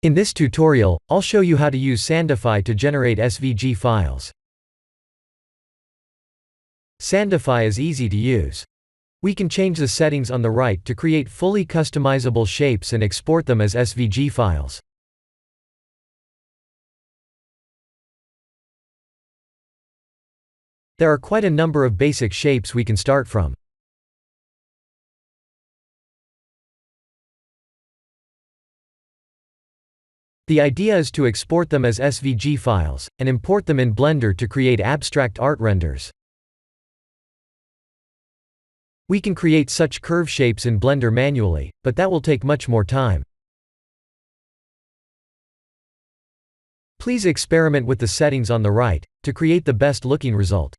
In this tutorial, I'll show you how to use Sandify to generate SVG files. Sandify is easy to use. We can change the settings on the right to create fully customizable shapes and export them as SVG files. There are quite a number of basic shapes we can start from. The idea is to export them as SVG files, and import them in Blender to create abstract art renders. We can create such curve shapes in Blender manually, but that will take much more time. Please experiment with the settings on the right, to create the best looking result.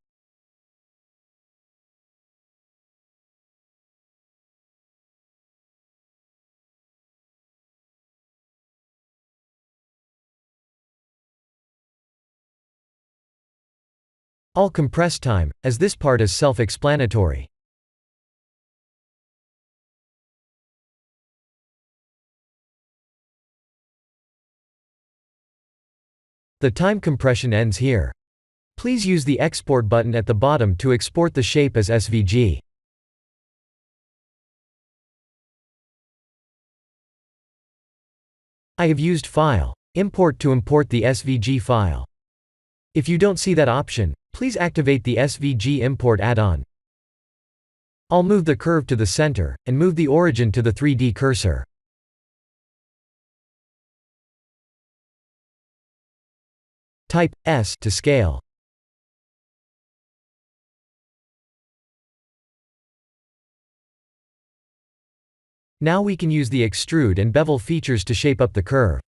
I'll compress time, as this part is self-explanatory. The time compression ends here. Please use the export button at the bottom to export the shape as SVG. I have used File, Import to import the SVG file. If you don't see that option, please activate the SVG import add-on. I'll move the curve to the center, and move the origin to the 3D cursor. Type S to scale. Now we can use the extrude and bevel features to shape up the curve.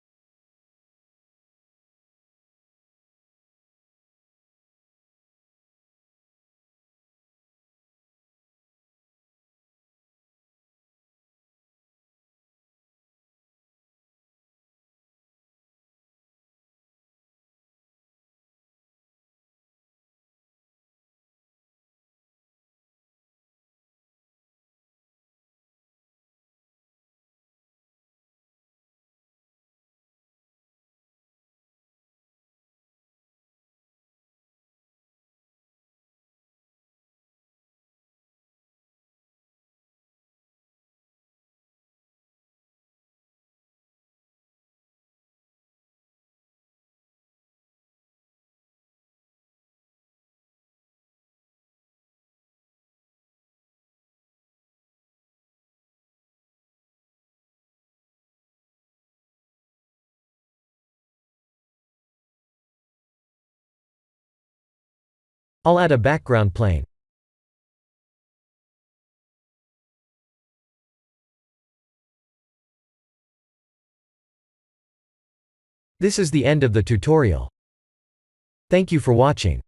I'll add a background plane. This is the end of the tutorial. Thank you for watching.